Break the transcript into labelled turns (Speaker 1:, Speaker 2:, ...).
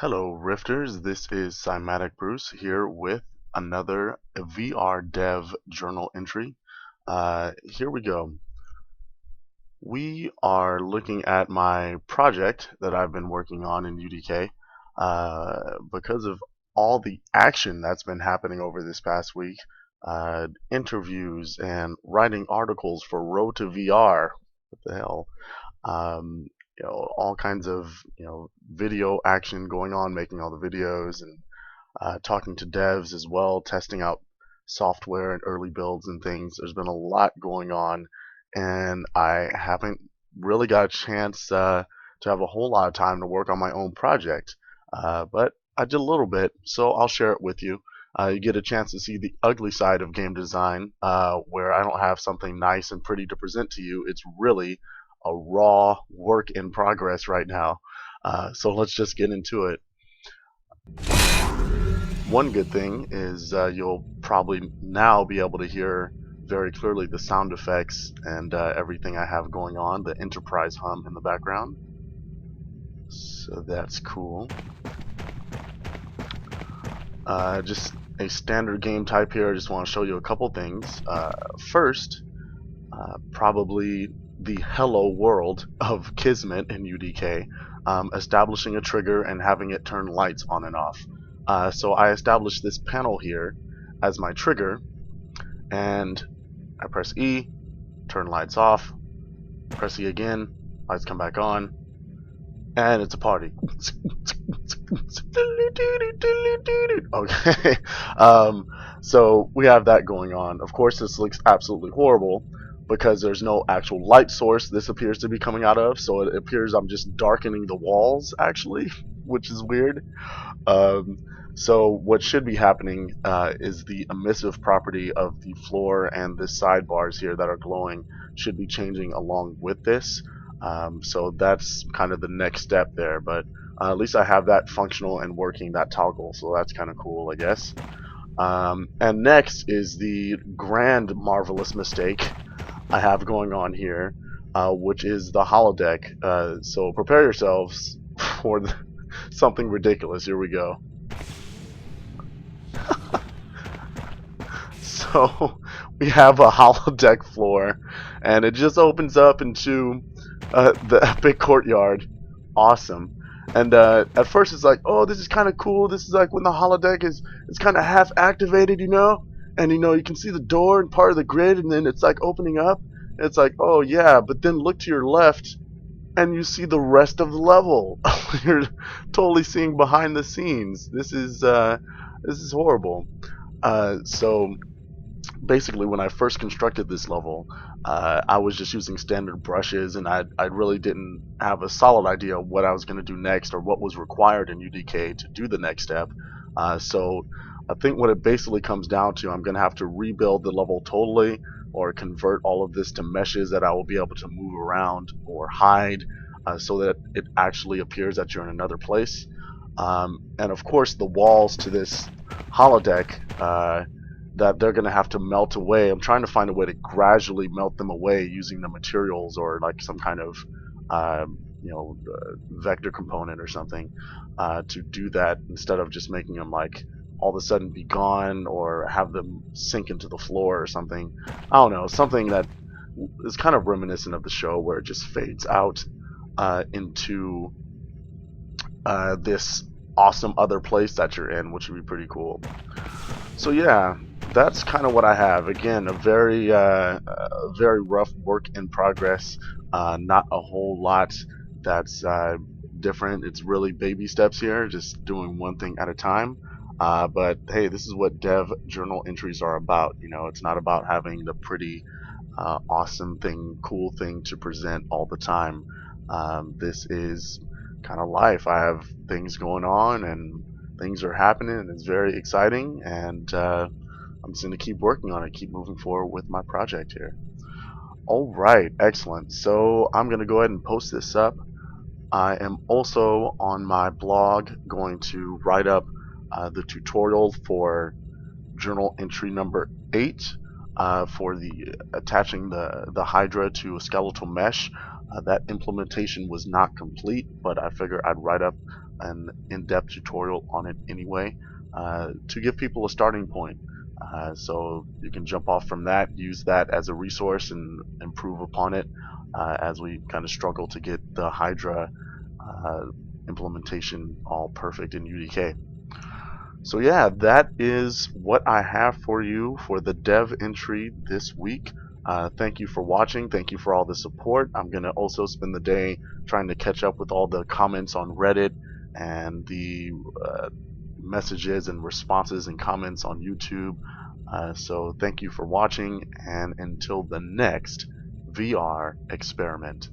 Speaker 1: Hello Rifters, this is Cymatic Bruce here with another VR Dev journal entry. Here we go. We are looking at my project that I've been working on in UDK. Because of all the action that's been happening over this past week, interviews and writing articles for Road to VR. What the hell? um, all kinds of video action going on, making all the videos and talking to devs as well, testing out software and early builds and things. There's been a lot going on, and I haven't really got a chance to have a whole lot of time to work on my own project. But I did a little bit, so I'll share it with you. You get a chance to see the ugly side of game design, where I don't have something nice and pretty to present to you. It's really a raw work in progress right now. So let's just get into it. One good thing is you'll probably now be able to hear very clearly the sound effects and everything I have going on, the Enterprise hum in the background. So that's cool. Just a standard game type here. I just want to show you a couple things. First, probably the hello world of Kismet in UDK, establishing a trigger and having it turn lights on and off. So I established this panel here as my trigger, and I press E, turn lights off, press E again, lights come back on, and it's a party. Okay, so we have that going on. Of course, this looks absolutely horrible because there's no actual light source this appears to be coming out of, so it appears I'm just darkening the walls actually, which is weird. So what should be happening is the emissive property of the floor and the sidebars here that are glowing should be changing along with this. So that's kind of the next step there, but at least I have that functional and working, that toggle, so that's kind of cool, I guess. And next is the grand marvelous mistake I have going on here, which is the holodeck. So prepare yourselves for something ridiculous. Here we go. So we have a holodeck floor, and it just opens up into the epic courtyard. Awesome. And at first it's like, oh, this is kind of cool. This is like when the holodeck is kind of half activated, and you can see the door and part of the grid, and then it's like opening up. And it's like, oh yeah, but then look to your left, and you see the rest of the level. You're totally seeing behind the scenes. This is horrible. So basically, when I first constructed this level, I was just using standard brushes, and I really didn't have a solid idea of what I was going to do next or what was required in UDK to do the next step. So I think what it basically comes down to, I'm going to have to rebuild the level totally, or convert all of this to meshes that I will be able to move around or hide, so that it actually appears that you're in another place. And of course, the walls to this holodeck, that they're going to have to melt away. I'm trying to find a way to gradually melt them away using the materials or like some kind of vector component or something, to do that, instead of just making them like all of a sudden be gone or have them sink into the floor or something. I don't know, something that is kind of reminiscent of the show, where it just fades out into this awesome other place that you're in, which would be pretty cool. So yeah, that's kind of what I have. Again, a very rough work in progress. Not a whole lot that's different. It's really baby steps here, just doing one thing at a time. But hey, this is what dev journal entries are about. It's not about having the pretty, awesome thing, cool thing to present all the time. This is kind of life. I have things going on, and things are happening, and it's very exciting, and I'm just going to keep working on it, keep moving forward with my project here. Alright, excellent. So I'm going to go ahead and post this up. I am also on my blog going to write up the tutorial for journal entry number 8, for the attaching the Hydra to a skeletal mesh. That implementation was not complete, but I figured I'd write up an in-depth tutorial on it anyway, to give people a starting point. So you can jump off from that, use that as a resource, and improve upon it as we kind of struggle to get the Hydra uh, implementation all perfect in UDK. So yeah, that is what I have for you for the dev entry this week. Thank you for watching. Thank you for all the support. I'm going to also spend the day trying to catch up with all the comments on Reddit and the messages and responses and comments on YouTube. So thank you for watching, and until the next VR experiment.